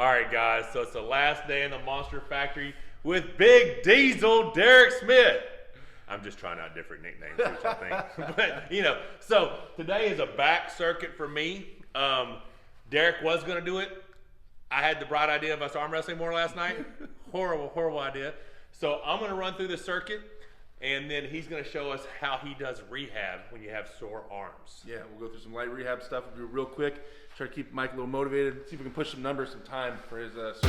All right, guys, so it's the last day in the Monster Factory with Big Diesel Derek Smith. I'm just trying out different nicknames, which I think. But, you know, so today is a back circuit for me. Derek was going to do it. I had the bright idea of us arm wrestling more last night. Horrible idea. So I'm going to run through the circuit, and then he's going to show us how he does rehab when you have sore arms. Yeah, we'll go through some light rehab stuff. We'll do it real quick. Try to keep Mike a little motivated. See if we can push some numbers, some time for his circuit.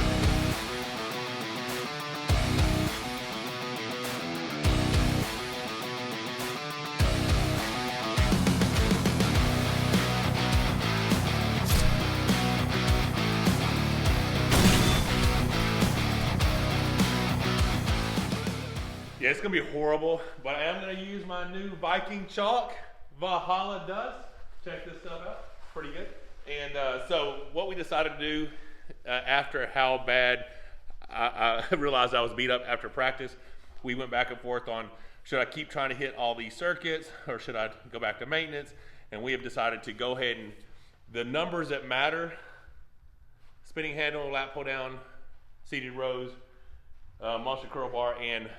Yeah, it's going to be horrible, but I am going to use my new Viking chalk, Valhalla Dust. Check this stuff out. Pretty good. And so what we decided to do after how bad I realized I was beat up after practice, we went back and forth on should I keep trying to hit all these circuits or should I go back to maintenance? And we have decided to go ahead and the numbers that matter, spinning handle, lat pull down, seated rows, monster curl bar, and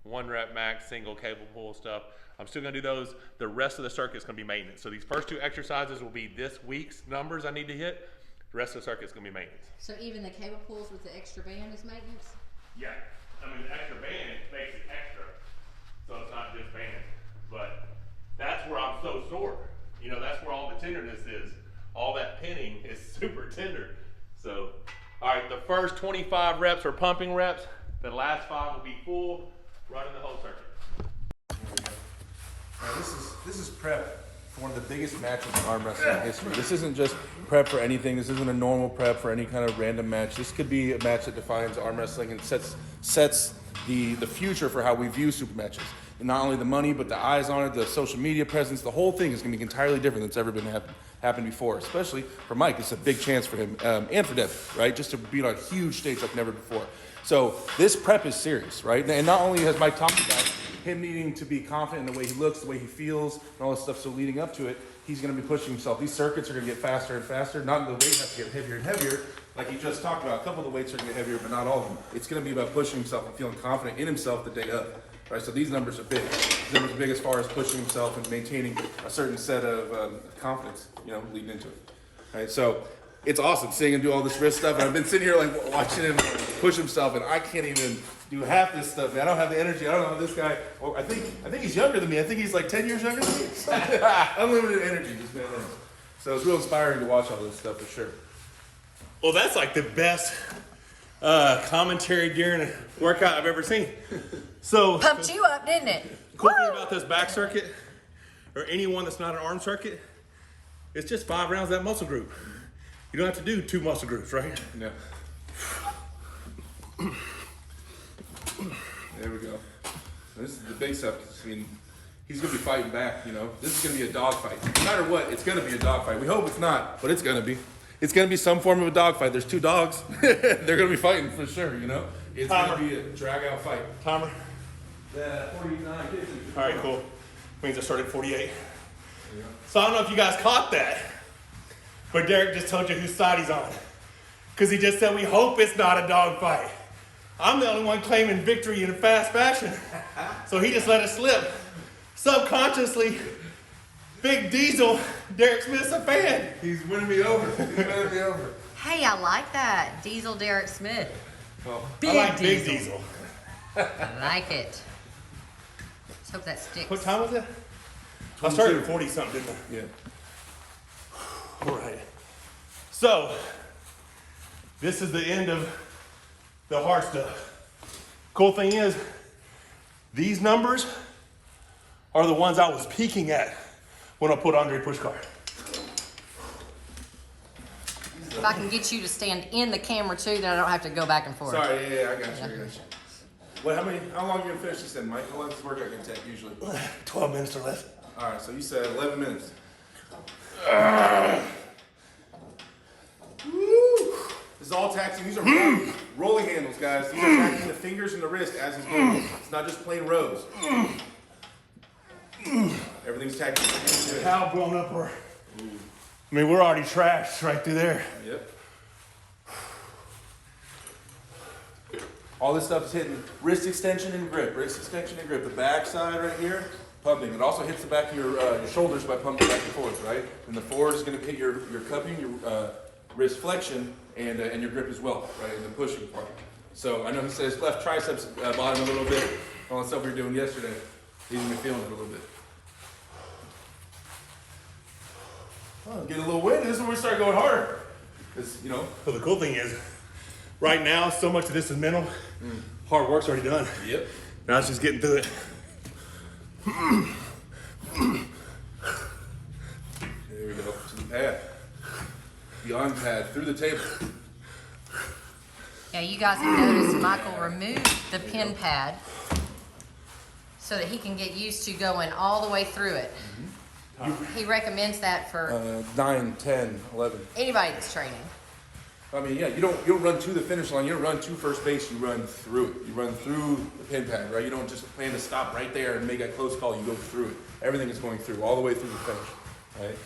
1 rep max, single cable pull stuff. I'm still gonna do those. The rest of the circuit is gonna be maintenance. So these first 2 exercises will be this week's numbers I need to hit. The rest of the circuit is gonna be maintenance. So even the cable pulls with the extra band is maintenance? Yeah, I mean the extra band makes it extra. So it's not just band, but that's where I'm so sore. You know, that's where all the tenderness is. All that pinning is super tender. So, all right, the first 25 reps are pumping reps. The last 5 will be full, running the whole circuit. Now this is prep for one of the biggest matches in arm wrestling history. This isn't just prep for anything. This isn't a normal prep for any kind of random match. This could be a match that defines arm wrestling and sets the future for how we view super matches. And not only the money, but the eyes on it, the social media presence, the whole thing is going to be entirely different than it's ever been happened before. Especially for Mike, it's a big chance for him and for Devon, right? Just to be on a huge stage like never before. So this prep is serious, right? And not only has Mike talked about him needing to be confident in the way he looks, the way he feels, and all this stuff, so leading up to it, he's going to be pushing himself. These circuits are going to get faster and faster. Not the weight has to get heavier and heavier, like he just talked about. A couple of the weights are going to get heavier, but not all of them. It's going to be about pushing himself and feeling confident in himself the day of, right? So these numbers are big. These numbers are big as far as pushing himself and maintaining a certain set of confidence, you know, leading into it, right? So it's awesome seeing him do all this wrist stuff. And I've been sitting here like watching him push himself, and I can't even do half this stuff, man. I don't have the energy. I don't know how this guy. Well, I think he's younger than me. I think he's like 10 years younger than me. Unlimited energy, this man is. So it's real inspiring to watch all this stuff for sure. Well, that's like the best commentary during a workout I've ever seen. So Pumped you up, didn't it? Cool thing about this back circuit, or any one that's not an arm circuit, it's just 5 rounds of that muscle group. You don't have to do 2 muscle groups, right? No. There we go. This is the big stuff. I mean, he's going to be fighting back, you know. This is going to be a dog fight. No matter what, it's going to be a dog fight. We hope it's not, but it's going to be. It's going to be some form of a dog fight. There's 2 dogs. They're going to be fighting for sure, you know. It's going to be a drag-out fight. Timer? 49. All right, cool. Means I started 48. So I don't know if you guys caught that, but Derek just told you whose side he's on. Because he just said, we hope it's not a dog fight. I'm the only one claiming victory in a fast fashion. So he just let it slip. Subconsciously, Big Diesel, Derek Smith's a fan. He's winning me over. He's winning me over. Hey, I like that. Diesel Derek Smith. Well, Big I like Diesel. Big Diesel. I like it. Let's hope that sticks. What time was it? I started at 40 something, didn't I? Yeah. All right. So, this is the end of the hard stuff. Cool thing is, these numbers are the ones I was peaking at when I put Andre pushcart. If I can get you to stand in the camera too, then I don't have to go back and forth. Sorry, yeah, I got you. What? How long are you gonna finish this in, Mike? How long does this workout gonna take usually? 12 minutes or less. All right, so you said 11 minutes. This is all taxing. These are rolling handles, guys. These are taxing the fingers and the wrist as he's moving. It's not just plain rows. Everything's taxing. How blown up are? I mean, we're already trashed right through there. Yep. All this stuff is hitting wrist extension and grip, wrist extension and grip. The back side right here, pumping. It also hits the back of your shoulders by pumping back and forth, right? And the forward is going to hit your cupping, your wrist flexion, and your grip as well, right? And the pushing part. So I know he says left triceps bottom a little bit. All the stuff we were doing yesterday, he's going to be feeling it a little bit. Oh, get a little wind. This is when we start going harder. Because, you know. Well, the cool thing is, right now, so much of this is mental. Hard work's already done. Yep. Now it's just getting through it. There we go. To the pad. Beyond pad, through the table. Yeah, you guys have noticed Michael removed the pin pad so that he can get used to going all the way through it. He recommends that for 9, 10, 11. anybody that's training. I mean, yeah, you don't run to the finish line. You don't run to first base. You run through it. You run through the pin pad, right? You don't just plan to stop right there and make a close call. You go through it. Everything is going through, all the way through the finish, right?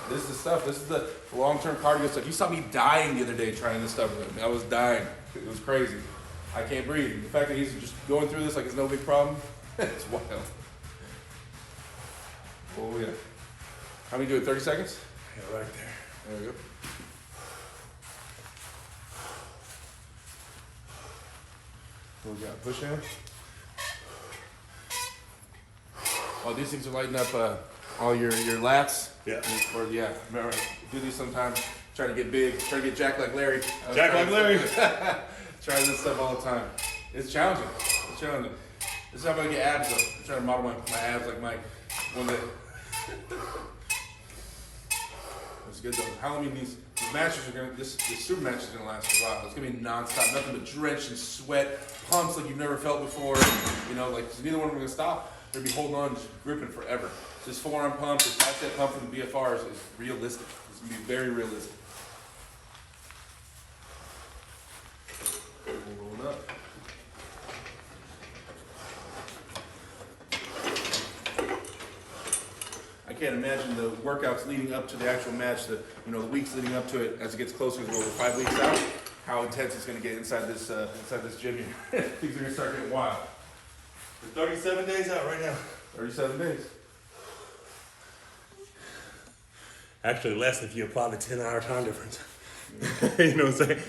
This is the stuff. This is the long-term cardio stuff. You saw me dying the other day trying this stuff. I was dying. It was crazy. I can't breathe. The fact that he's just going through this like it's no big problem, it's wild. Oh, yeah. How many do it? 30 seconds? Yeah, right there. There we go. What we got? Push hands. Oh, these things are lighting up all your lats. Yeah. Or yeah, remember, do these sometimes. Try to get big. Try to get jacked like Larry. Jack like Larry. Try this stuff all the time. It's challenging. It's challenging. This is how I'm gonna get abs though. I'm trying to model my abs like Mike one day. It's good though. Halloween, these matches are gonna, this super match is gonna last for a while. It's gonna be non-stop, nothing but drenched in sweat, pumps like you've never felt before. You know, like neither one of them are gonna stop. They're gonna be holding on, just gripping forever. This forearm pump, this bicep pump from the BFR is realistic. It's gonna be very realistic. Rolling up. I can't imagine the workouts leading up to the actual match, the weeks leading up to it as it gets closer, over 5 weeks out, how intense it's going to get inside this gym here. Things are going to start getting wild. We're 37 days out right now. 37 days. Actually, less if you apply the 10-hour time difference. You know what I'm saying?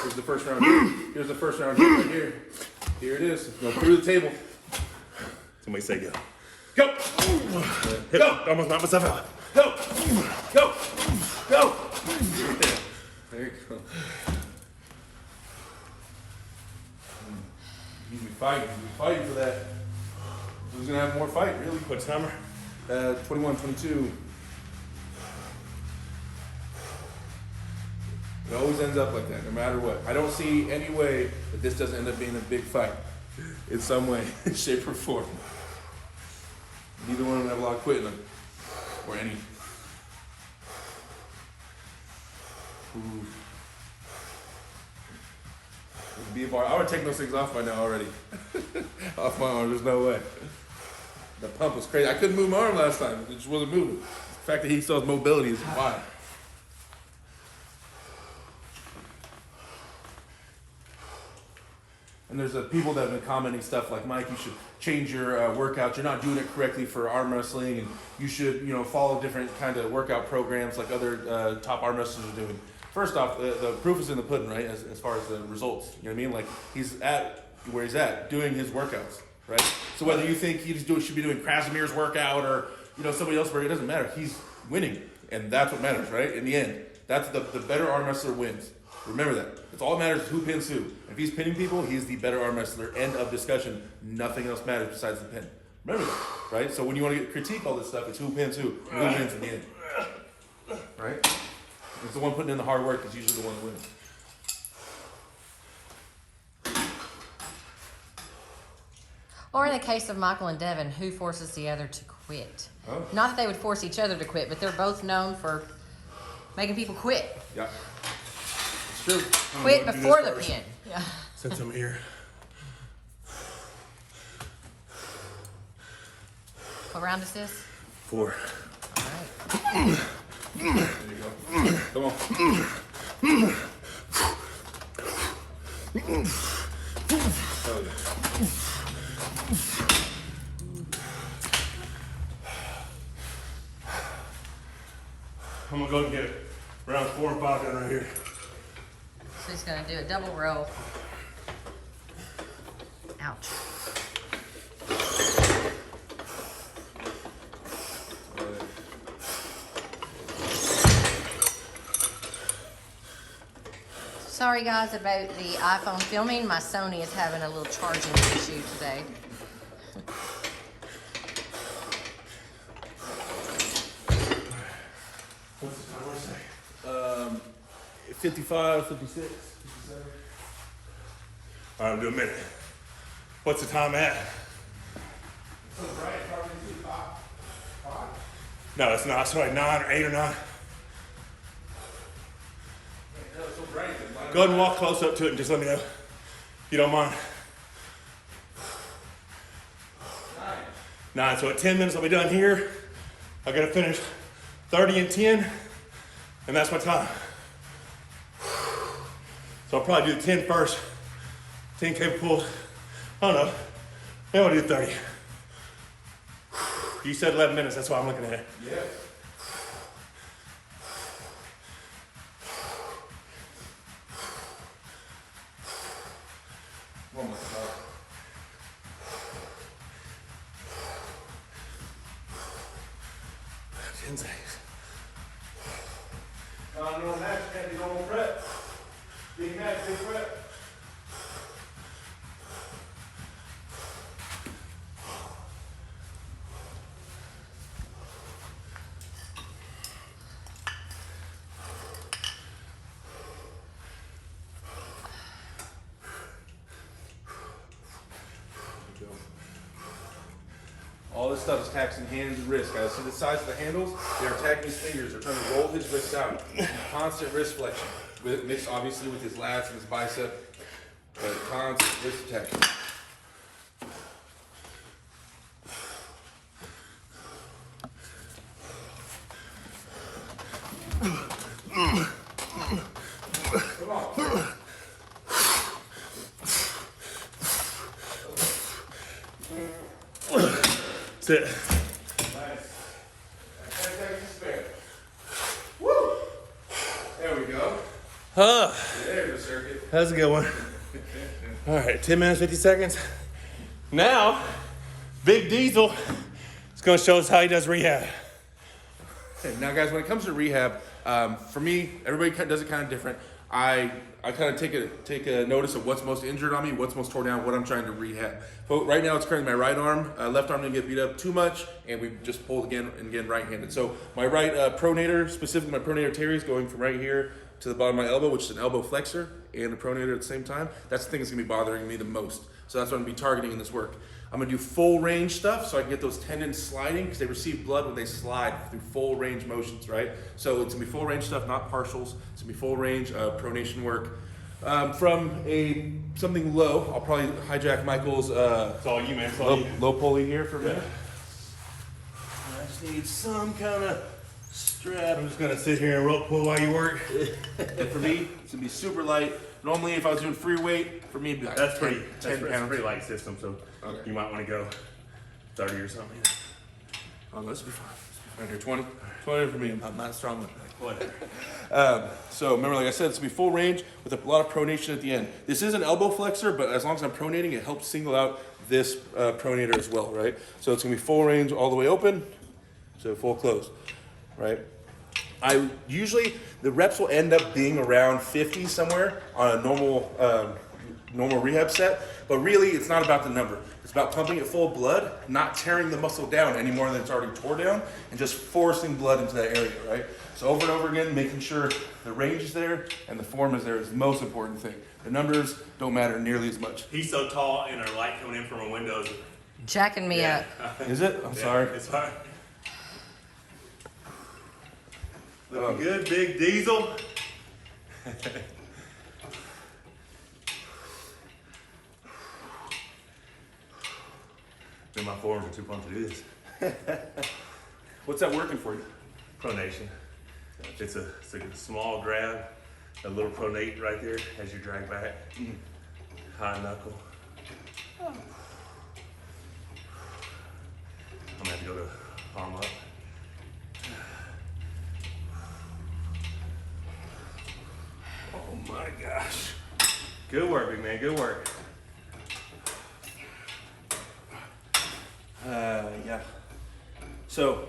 Here's the first round here. Here's the first round here, right here. Here it is. Go through the table. Somebody say go. Go! Go! Almost knocked myself out. Go! Go! Go! There you go. He's gonna be fighting for that. Who's gonna have more fight, really? What timer? 21, 22. It always ends up like that, no matter what. I don't see any way that this doesn't end up being a big fight in some way, shape, or form. Neither one of them have a lot of quit in them, or any. Ooh. BFR, I would take those things off by now already. Off my arm, there's no way. The pump was crazy. I couldn't move my arm last time. It just wasn't moving. The fact that he still has mobility is wild. And there's people that have been commenting stuff like, Mike, you should change your workouts. You're not doing it correctly for arm wrestling, and you should, follow different kind of workout programs like other top arm wrestlers are doing. First off, the proof is in the pudding, right? As far as the results, you know what I mean? Like he's at where he's at, doing his workouts, right? So whether you think he should be doing Krasimir's workout or somebody else's workout, it doesn't matter. He's winning, and that's what matters, right? In the end, that's the better arm wrestler wins. Remember that. It's all that matters is who pins who. If he's pinning people, he's the better arm wrestler. End of discussion. Nothing else matters besides the pin. Remember that, right? So when you want to critique all this stuff, it's who pins who wins in the end, right? It's the one putting in the hard work is usually the one that wins. Or in the case of Michael and Devon, who forces the other to quit? Oh. Not that they would force each other to quit, but they're both known for making people quit. Yeah. It's true. Quit before the pin. Yeah. Since I'm here. What round is this? 4. All right. There you go. Come on. go and get rounds 4 and 5 done right here. So he's gonna do a double row. Ouch. Sorry guys about the iPhone filming. My Sony is having a little charging issue today. What's the time? What's that? 55, 56, 57. All right, we'll do a minute. What's the time at? No, it's not. It's like 9 or 8 or 9. Go ahead and walk close up to it and just let me know. If you don't mind. 9. So at 10 minutes I'll be done here. I gotta finish 30 and 10, and that's my time. So I'll probably do the 10 first. 10K pulls. I don't know. Maybe I'll do 30. You said 11 minutes, that's what I'm looking at. Yeah. One more time. Normal match, can't be normal prep. Big match, big prep. All this stuff is taxing hands and wrists, guys. See the size of the handles? They're attacking his fingers. They're trying to roll his wrists out. Constant wrist flexion, mixed obviously with his lats and his bicep, but constant wrist attack. Come on. Sit. Nice. 10 seconds to spare. Woo! There we go. There's the circuit. That's a good one. All right, 10 minutes, 50 seconds. Now, Big Diesel is going to show us how he does rehab. Okay, now, guys, when it comes to rehab, for me, everybody does it kind of different. I kind of take a notice of what's most injured on me, what's most torn down, what I'm trying to rehab. But right now, it's currently my right arm. Left arm didn't get beat up too much, and we just pulled again and again right-handed. So my right pronator, specifically my pronator teres, going from right here to the bottom of my elbow, which is an elbow flexor and a pronator at the same time. That's the thing that's going to be bothering me the most. So that's what I'm going to be targeting in this work. I'm going to do full range stuff so I can get those tendons sliding because they receive blood when they slide through full range motions, right? So it's going to be full range stuff, not partials. It's going to be full range pronation work. From something low, I'll probably hijack Michael's It's all you, man. It's all you. low pulley here for a minute. I just need some kind of strap. I'm just going to sit here and rope pull while you work. And for me, it's going to be super light. Normally, if I was doing free weight, for me, it'd be like That's 10 that's pounds. a pretty light system, so Okay. you might want to go 30 or something. Oh, this will be fine. Right here, 20. 20 for me. I'm not strong enough. Whatever. So remember, like I said, it's gonna be full range with a lot of pronation at the end. This is an elbow flexor, but as long as I'm pronating, it helps single out this pronator as well, right? So it's gonna be full range all the way open, so full close, right? I usually, the reps will end up being around 50 somewhere on a normal rehab set, but really it's not about the number. It's about pumping it full of blood, not tearing the muscle down any more than it's already tore down, and just forcing blood into that area, right? So over and over again, making sure the range is there and the form is there is the most important thing. The numbers don't matter nearly as much. He's so tall and our light coming in from our windows. Jacking me up. Is it? I'm sorry. It's fine. Looking good, Big Diesel. Then my forearms are too pumped to do this. What's that working for you? Pronation. It's a small grab, a little pronate right there as you drag back. High knuckle. I'm gonna have to go to arm up. my gosh. Good work, big man, good work. Yeah. So,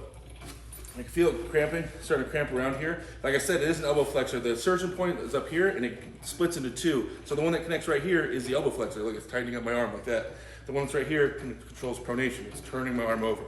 I can feel it cramping, starting to cramp around here. Like I said, it is an elbow flexor. The insertion point is up here and it splits into two. So the one that connects right here is the elbow flexor. Look, it's tightening up my arm like that. The one that's right here controls pronation. It's turning my arm over.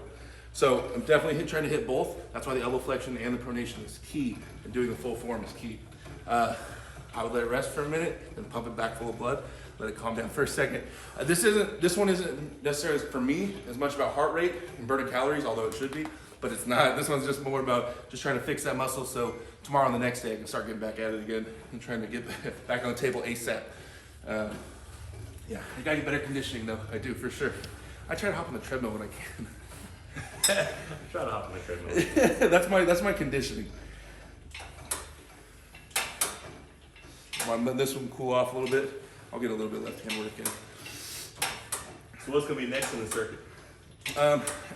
So I'm definitely trying to hit both. That's why the elbow flexion and the pronation is key, and doing the full form is key. I would let it rest for a minute and pump it back full of blood. Let it calm down for a second. This one isn't necessarily for me as much about heart rate and burning calories, although it should be, but it's not. This one's just more about just trying to fix that muscle so tomorrow and the next day I can start getting back at it again and trying to get back on the table ASAP. Yeah, I gotta get better conditioning though. I do for sure. I try to hop on the treadmill when I can. Try to hop on the treadmill. that's my conditioning. I'm letting this one cool off a little bit. I'll get a little bit left hand work in. So what's gonna be next in the circuit?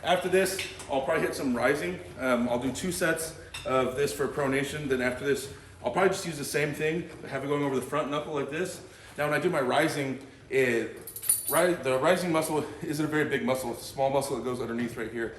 After this, I'll probably hit some rising. I'll do 2 sets of this for pronation. Then after this, I'll probably just use the same thing, have it going over the front knuckle like this. Now when I do my rising, the rising muscle isn't a very big muscle. It's a small muscle that goes underneath right here.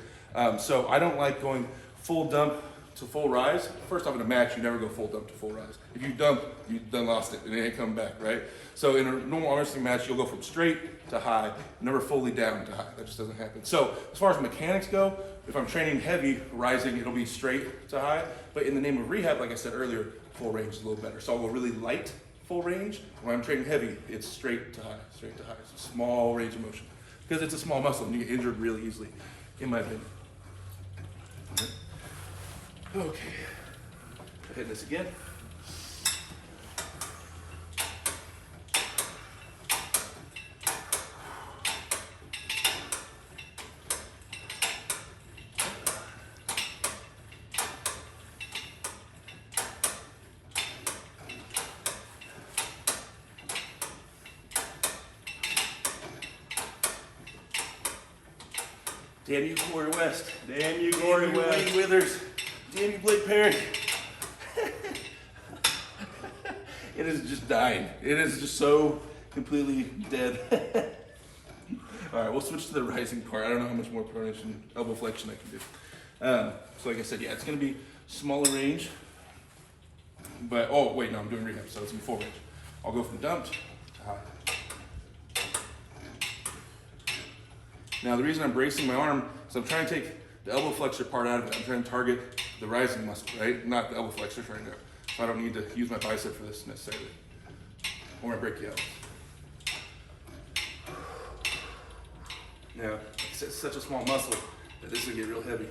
So I don't like going full dump to full rise. First off, in a match, you never go full dump to full rise. If you dump, you done lost it and it ain't coming back, right? So in a normal arm wrestling match, you'll go from straight to high, never fully down to high. That just doesn't happen. So as far as mechanics go, if I'm training heavy rising, it'll be straight to high. But in the name of rehab, like I said earlier, full range is a little better. So I'll go really light full range. When I'm training heavy, it's straight to high, straight to high. It's a small range of motion because it's a small muscle and you get injured really easily, in my opinion. Okay, hitting this again. Damn you, Corey West. Damn you, Corey Damn you, West. Wayne Withers. Damn you, Blake Perry. It is just dying. It is just so completely dead. All right, we'll switch to the rising part. I don't know how much more pronation, elbow flexion I can do. So like I said, yeah, it's gonna be smaller range. But, oh, wait, no, I'm doing rehab, so it's in full range. I'll go from dumped to high. Now, the reason I'm bracing my arm is I'm trying to take the elbow flexor part out of it. I'm trying to target the rising muscle, right? Not the elbow flexor right now. So I don't need to use my bicep for this necessarily. Or my brachialis. Now, it's such a small muscle that this will get real heavy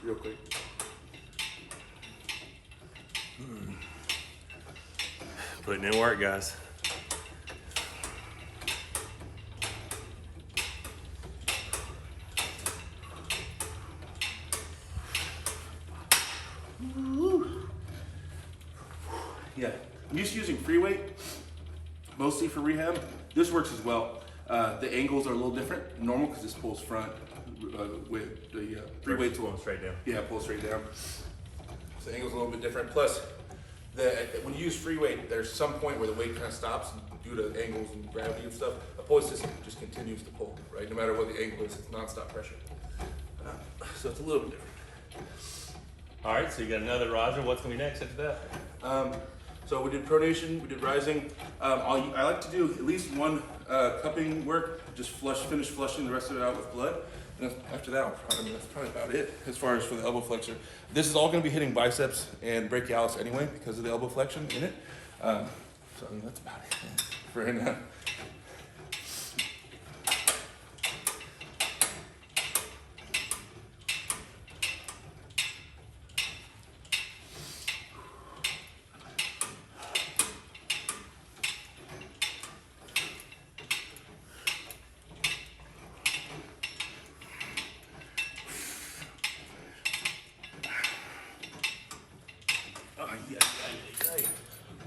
real quick. Putting in work, guys. Yeah, I'm used to using free weight, mostly for rehab. This works as well. The angles are a little different. Normal because this pulls front with the free weight tool. Pulling straight down. Yeah, pull straight down. So the angle's a little bit different. Plus, when you use free weight, there's some point where the weight kind of stops due to angles and gravity and stuff. A pulley system just continues to pull, right? No matter what the angle is, it's nonstop pressure. So it's a little bit different. All right, so you got another Roger. What's gonna be next after that? So we did pronation, we did rising. I like to do at least one cupping work, just finish flushing the rest of it out with blood. And after that, that's probably about it as far as for the elbow flexor. This is all going to be hitting biceps and brachialis anyway because of the elbow flexion in it. So that's about it for right now.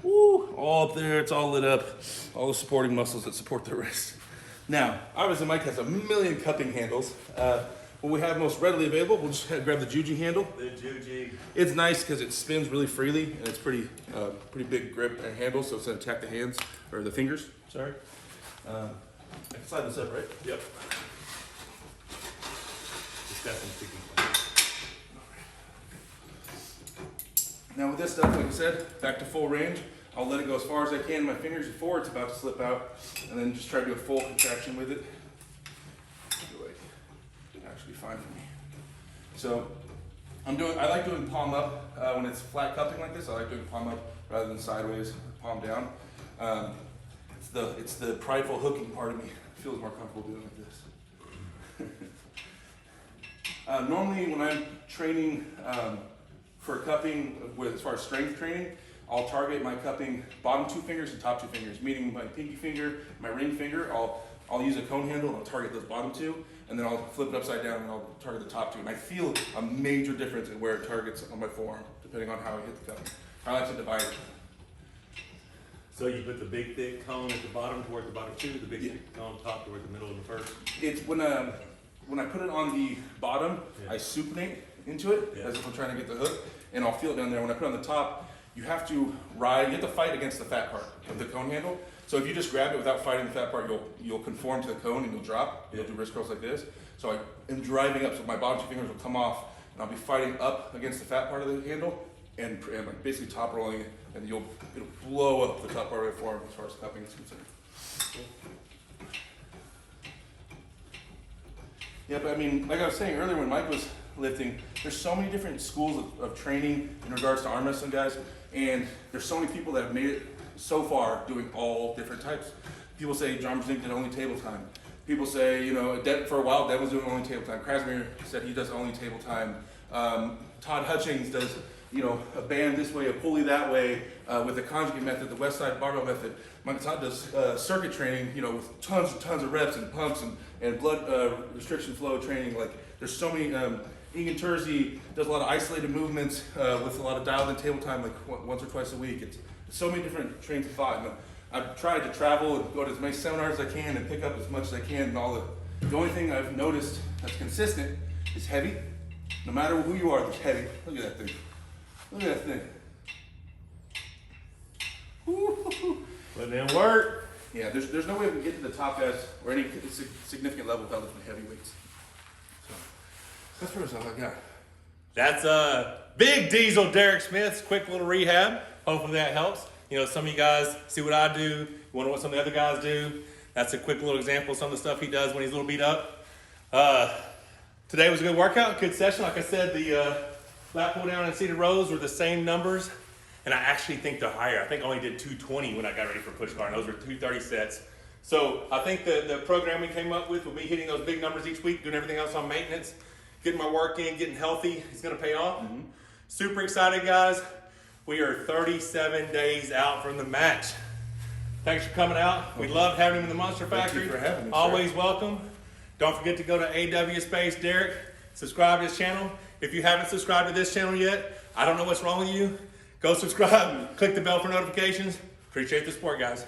Woo, all up there, it's all lit up. All the supporting muscles that support the wrist. Now, obviously Mike has a million cupping handles. what we have most readily available, we'll just grab the Juji handle. The Juji. It's nice because it spins really freely and it's pretty big grip and handle, so it's gonna attack the hands or the fingers. Sorry. I can slide this up, right? Yep. Just got some sticky points. Now with this stuff, like I said, back to full range. I'll let it go as far as I can. My fingers before it's about to slip out, and then just try to do a full contraction with it. It'll actually be fine for me. So I like doing palm up when it's flat cupping like this. I like doing palm up rather than sideways, palm down. It's the prideful hooking part of me. It feels more comfortable doing like this. Normally when I'm training for cupping, as far as strength training, I'll target my cupping bottom 2 fingers and top 2 fingers, meaning my pinky finger, my ring finger. I'll use a cone handle and I'll target those bottom 2, and then I'll flip it upside down and I'll target the top 2. And I feel a major difference in where it targets on my forearm, depending on how I hit the cupping. I like to divide it. So you put the big thick cone at the bottom toward the bottom 2, the big thick cone top toward the middle of the first. It's when I put it on the bottom, Yeah. I supinate into it as if I'm trying to get the hook, and I'll feel it down there. When I put it on the top, you have to ride. You have to fight against the fat part of the cone handle. So if you just grab it without fighting the fat part, you'll conform to the cone and you'll drop. You'll do wrist curls like this. So I am driving up, so my bottom 2 fingers will come off, and I'll be fighting up against the fat part of the handle and like basically top rolling it, and it'll blow up the top part of the forearm as far as cupping is concerned. Yeah, but I mean, like I was saying earlier when Mike was lifting, there's so many different schools of training in regards to arm wrestling, guys, and there's so many people that have made it so far doing all different types. People say John Brzezinski did only table time. People say, for a while, Devon was doing only table time. Krasimir said he does only table time. Todd Hutchings does, a band this way, a pulley that way, with the conjugate method, the West Side barbell method. Michael Todd does circuit training, with tons and tons of reps and pumps and blood restriction flow training. Like, there's so many. Egan Terzi does a lot of isolated movements with a lot of dialed in table time, like once or twice a week. It's so many different trains of thought. And I've tried to travel and go to as many seminars as I can and pick up as much as I can. And the only thing I've noticed that's consistent is heavy. No matter who you are, it's heavy. Look at that thing. Look at that thing. Woo-hoo-hoo. Putting in work. Yeah, there's no way we can get to the top guys or any significant level without lifting heavy weights. So that's pretty much all I got. That's Big Diesel Derek Smith's quick little rehab. Hopefully that helps. Some of you guys see what I do. You wonder what some of the other guys do. That's a quick little example of some of the stuff he does when he's a little beat up. Today was a good workout, good session. Like I said, the lat pull down and seated rows were the same numbers. And I actually think they're higher. I think I only did 220 when I got ready for push car, and those were 230 sets. So I think the program we came up with me hitting those big numbers each week, doing everything else on maintenance, getting my work in, getting healthy, is gonna pay off. Mm-hmm. Super excited, guys. We are 37 days out from the match. Thanks for coming out. We loved having him in the Monster Factory. Thank you for having me, Always sir. welcome. Don't forget to go to AW Space Derek. Subscribe to his channel. If you haven't subscribed to this channel yet, I don't know what's wrong with you. Go subscribe. Click the bell for notifications. Appreciate the support, guys.